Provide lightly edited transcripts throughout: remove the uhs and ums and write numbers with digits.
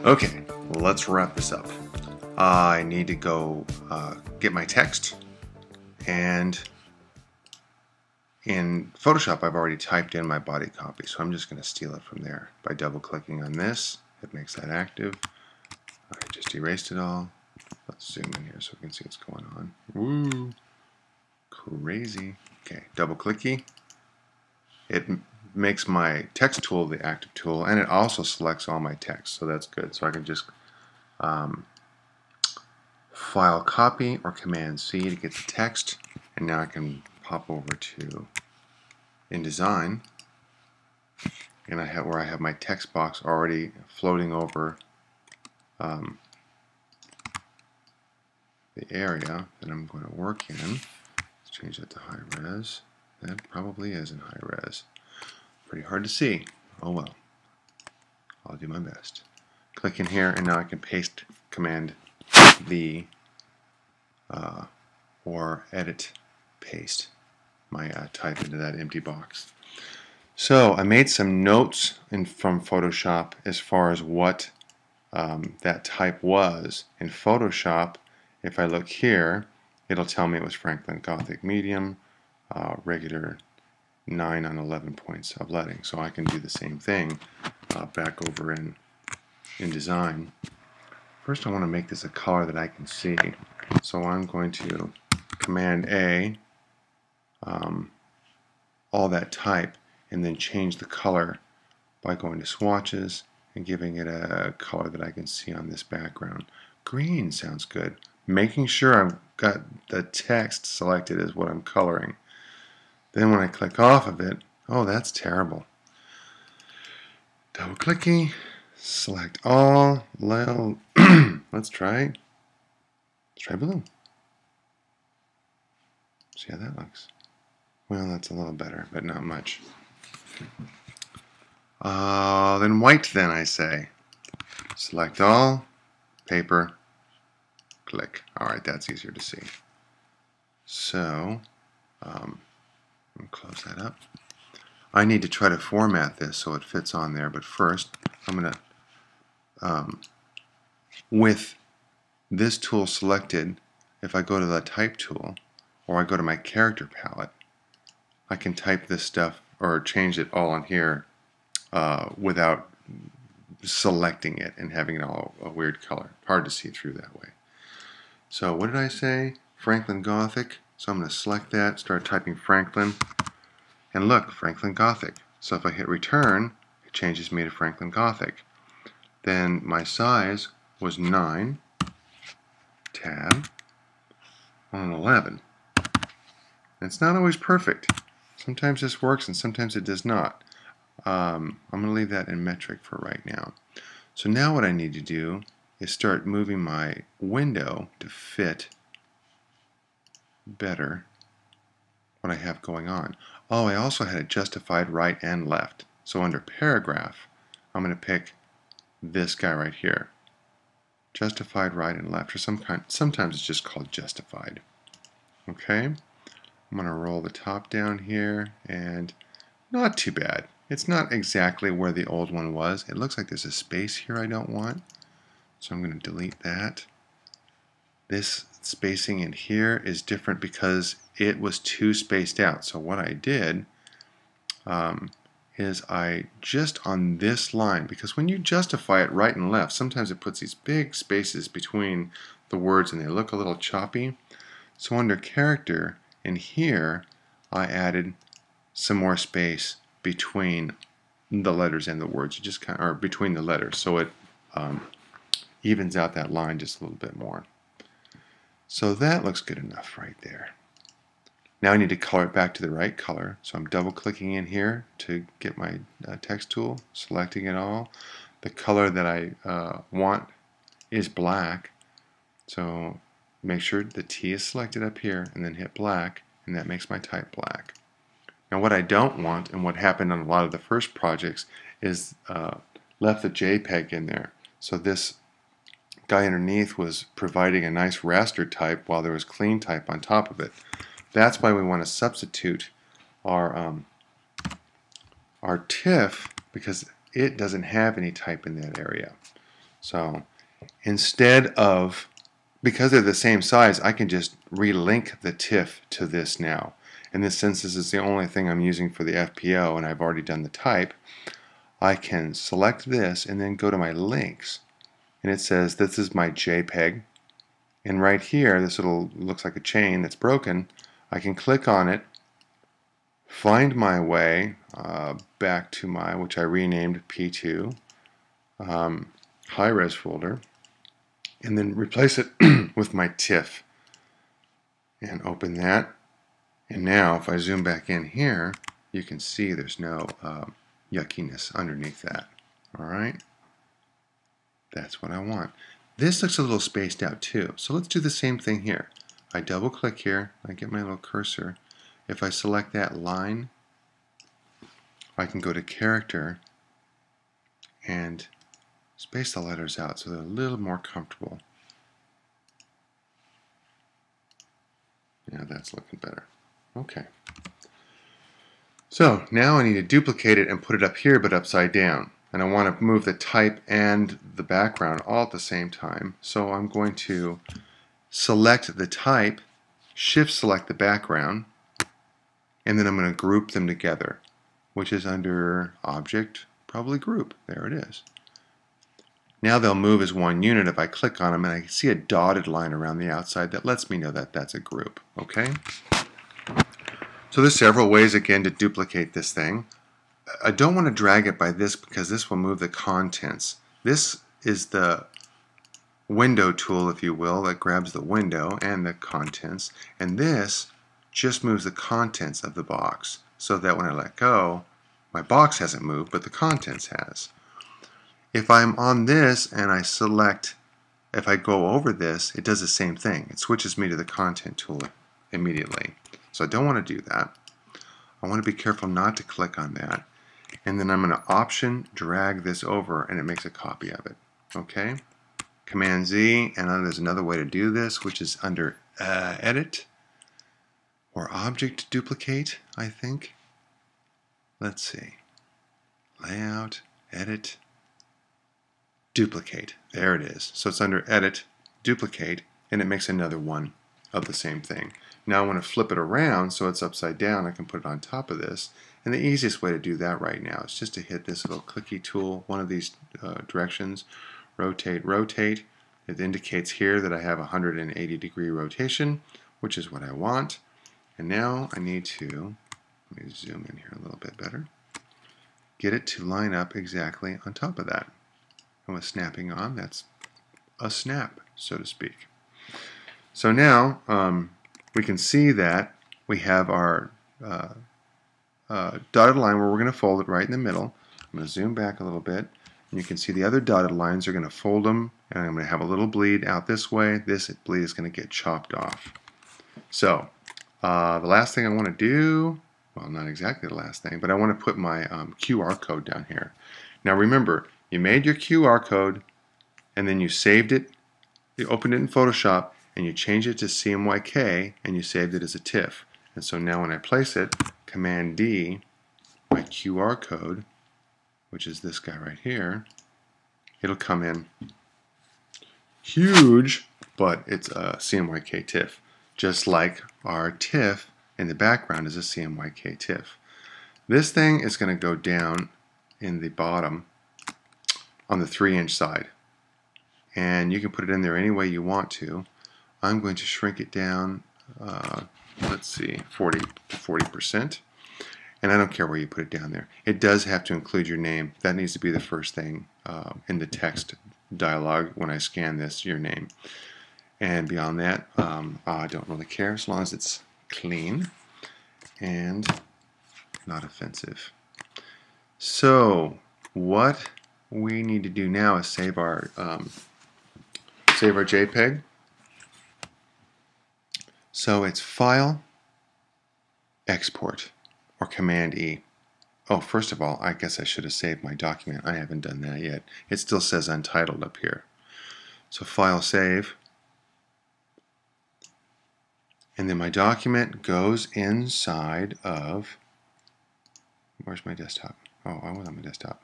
Okay, let's wrap this up. I need to go get my text, and in Photoshop I've already typed in my body copy, so I'm just going to steal it from there by double clicking on this. It makes that active. I just erased it all. Let's zoom in here so we can see what's going on. Woo! Crazy. Okay, double clicky. It makes my text tool the active tool, and it also selects all my text, so that's good. So I can just File copy or Command C to get the text, and now I can pop over to InDesign, and I have my text box already floating over the area that I'm going to work in. Let's change that to high res. That probably is in high res. Pretty hard to see. Oh well. I'll do my best. Click in here, and now I can paste Command V or edit paste my type into that empty box. So I made some notes from Photoshop as far as what that type was. In Photoshop, if I look here, it'll tell me it was Franklin Gothic medium, regular 9 on 11 points of leading. So I can do the same thing back over in InDesign. First I want to make this a color that I can see. So I'm going to Command A, all that type, and then change the color by going to swatches and giving it a color that I can see on this background. Green sounds good. Making sure I've got the text selected as what I'm coloring. Then when I click off of it, oh, that's terrible. Double clicking, select all, let's try blue. See how that looks. Well, that's a little better, but not much. Then white, then I say. Select all, paper, click. Alright, that's easier to see. So, I'm going to close that up. I need to try to format this so it fits on there, but first, I'm going to, with this tool selected, if I go to the type tool, or I go to my character palette, I can type this stuff or change it all on here without selecting it and having it all a weird color. Hard to see through that way. So what did I say? Franklin Gothic. So I'm going to select that, start typing Franklin, and look, Franklin Gothic. So if I hit return, it changes me to Franklin Gothic. Then my size was 9, tab, on 11. It's not always perfect. Sometimes this works and sometimes it does not. I'm going to leave that in metric for right now. So now what I need to do is start moving my window to fit better what I have going on. Oh, I also had it justified right and left. So under paragraph, I'm going to pick this guy right here. Justified right and left, or sometimes it's just called justified. Okay, I'm going to roll the top down here, and not too bad. It's not exactly where the old one was. It looks like there's a space here I don't want, so I'm going to delete that. This spacing in here is different because it was too spaced out. So what I did is I just on this line, because when you justify it right and left, sometimes it puts these big spaces between the words and they look a little choppy. So under character in here, I added some more space between the letters and the words, just kind of, or between the letters, so it evens out that line just a little bit more. So that looks good enough right there. Now I need to color it back to the right color, so I'm double clicking in here to get my text tool, selecting it all. The color that I want is black, so make sure the T is selected up here and then hit black, and that makes my type black. Now what I don't want, and what happened on a lot of the first projects, is left the JPEG in there. So this guy underneath was providing a nice raster type while there was clean type on top of it. That's why we want to substitute our TIFF, because it doesn't have any type in that area. So instead of, because they're the same size, I can just relink the TIFF to this now. And this, since this is the only thing I'm using for the FPO and I've already done the type, I can select this and then go to my links. And it says this is my JPEG. And right here, this little looks like a chain that's broken. I can click on it, find my way back to my, which I renamed P2, high-res folder, and then replace it with my TIFF. And open that. And now, if I zoom back in here, you can see there's no yuckiness underneath that. All right? That's what I want. This looks a little spaced out too. So let's do the same thing here. I double click here. I get my little cursor. If I select that line, I can go to character and space the letters out so they're a little more comfortable. Yeah, that's looking better. Okay. So now I need to duplicate it and put it up here but upside down. And I want to move the type and the background all at the same time. So I'm going to select the type, shift select the background, and then I'm going to group them together, which is under Object, probably Group. There it is. Now they'll move as one unit if I click on them, and I see a dotted line around the outside that lets me know that that's a group. Okay? So there's several ways, again, to duplicate this thing. I don't want to drag it by this because this will move the contents. This is the window tool, if you will, that grabs the window and the contents. And this just moves the contents of the box so that when I let go, my box hasn't moved, but the contents has. If I'm on this and I select, if I go over this, it does the same thing. It switches me to the content tool immediately. So I don't want to do that. I want to be careful not to click on that. And then I'm going to Option drag this over and it makes a copy of it. Okay? Command Z, and then there's another way to do this, which is under Edit or Object Duplicate, I think. Let's see. Layout, Edit, Duplicate. There it is. So it's under Edit, Duplicate, and it makes another one of the same thing. Now I want to flip it around so it's upside down. I can put it on top of this. And the easiest way to do that right now is just to hit this little clicky tool, one of these directions, rotate, rotate. It indicates here that I have 180-degree rotation, which is what I want. And now I need to, let me zoom in here a little bit better, get it to line up exactly on top of that. And with snapping on, that's a snap, so to speak. So now we can see that we have our dotted line where we're going to fold it right in the middle. I'm going to zoom back a little bit, and you can see the other dotted lines are going to fold them, and I'm going to have a little bleed out this way. This bleed is going to get chopped off. So the last thing I want to do, well, not exactly the last thing, but I want to put my QR code down here. Now remember, you made your QR code, and then you saved it, you opened it in Photoshop, and you changed it to CMYK, and you saved it as a TIFF. And so now when I place it, Command D, my QR code, which is this guy right here, it'll come in huge, but it's a CMYK TIFF, just like our TIFF in the background is a CMYK TIFF. This thing is going to go down in the bottom on the 3-inch side, and you can put it in there any way you want to. I'm going to shrink it down, let's see, 40%. And I don't care where you put it down there. It does have to include your name. That needs to be the first thing in the text dialog when I scan this, your name. And beyond that, I don't really care as long as it's clean and not offensive. So what we need to do now is save our JPEG. So it's File, Export, or Command E. Oh, first of all, I guess I should have saved my document. I haven't done that yet. It still says Untitled up here. So File, Save. And then my document goes inside of, where's my desktop? Oh, I was on my desktop.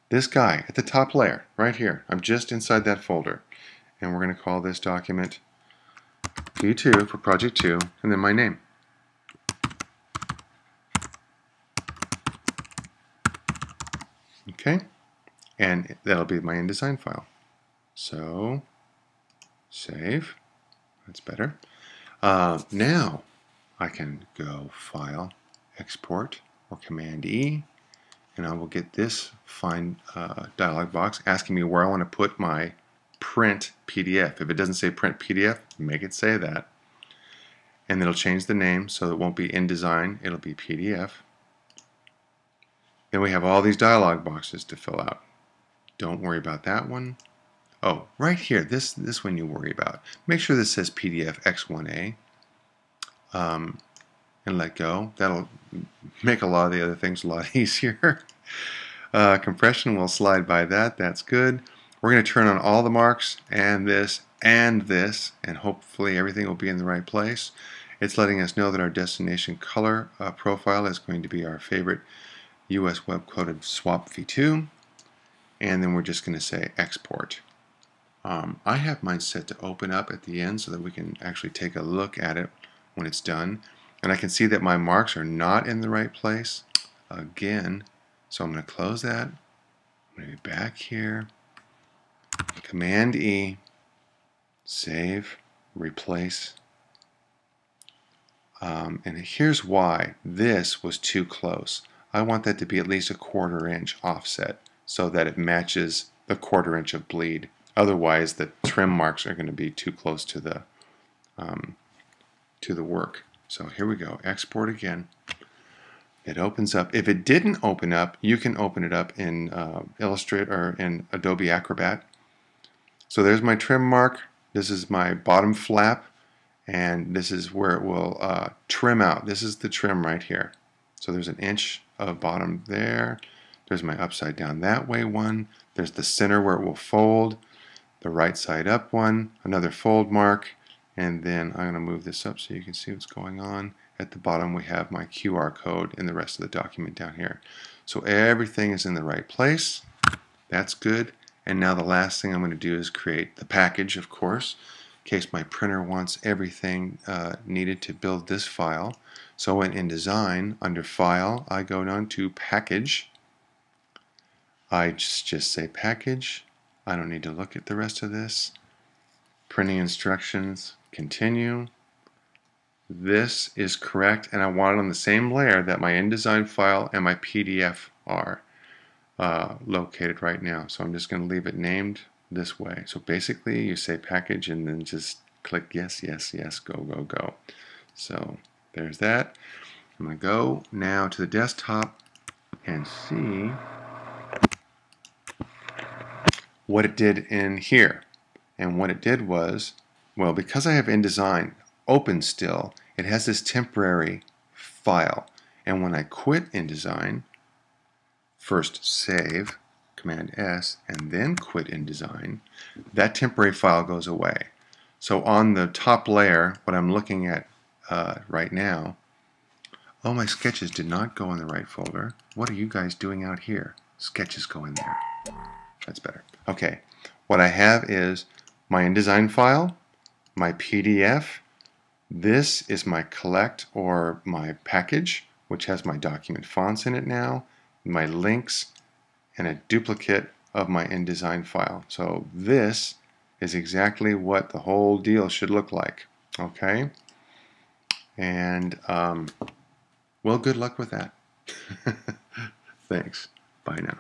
this guy at the top layer, right here. I'm just inside that folder. And we're going to call this document V2 for project 2, and then my name. Okay, and that'll be my InDesign file. So, save. That's better. Now, I can go File, Export, or Command E, and I will get this fine dialog box asking me where I want to put my print PDF. If it doesn't say print PDF, make it say that. And it'll change the name so it won't be InDesign, it'll be PDF. Then we have all these dialog boxes to fill out. Don't worry about that one. Oh, right here, this one you worry about. Make sure this says PDF X1A and let go. That'll make a lot of the other things a lot easier. Compression will slide by that. That's good. We're going to turn on all the marks and this, and hopefully everything will be in the right place. It's letting us know that our destination color profile is going to be our favorite US web coded swap v2, and then we're just going to say export. I have mine set to open up at the end so that we can actually take a look at it when it's done, and I can see that my marks are not in the right place again, so I'm going to close that. I'm going to be back here, Command E, save, replace. And here's why this was too close. I want that to be at least a 1/4 inch offset so that it matches the 1/4 inch of bleed. Otherwise, the trim marks are going to be too close to the work. So here we go. Export again. It opens up. If it didn't open up, you can open it up in Illustrator or in Adobe Acrobat. So there's my trim mark. This is my bottom flap. And this is where it will trim out. This is the trim right here. So there's 1 inch of bottom there. There's my upside down that way one. There's the center where it will fold. The right side up one. Another fold mark. And then I'm going to move this up so you can see what's going on. At the bottom we have my QR code and the rest of the document down here. So everything is in the right place. That's good. And now the last thing I'm going to do is create the package, of course, in case my printer wants everything needed to build this file. So in InDesign, under File, I go down to Package. I just say Package. I don't need to look at the rest of this. Printing instructions, continue. This is correct, and I want it on the same layer that my InDesign file and my PDF are located right now. So I'm just going to leave it named this way. So basically you say package and then just click yes, yes, yes, go, go, go. So there's that. I'm going to go now to the desktop and see what it did in here. And what it did was, well, because I have InDesign open still, it has this temporary file. And when I quit InDesign, first save, Command S, and then quit InDesign, that temporary file goes away. So on the top layer, what I'm looking at right now, oh, my sketches did not go in the right folder. What are you guys doing out here? Sketches go in there. That's better. Okay, what I have is my InDesign file, my PDF. This is my collect or my package, which has my document fonts in it now, my links, and a duplicate of my InDesign file. So this is exactly what the whole deal should look like. Okay? And, well, good luck with that. Thanks. Bye now.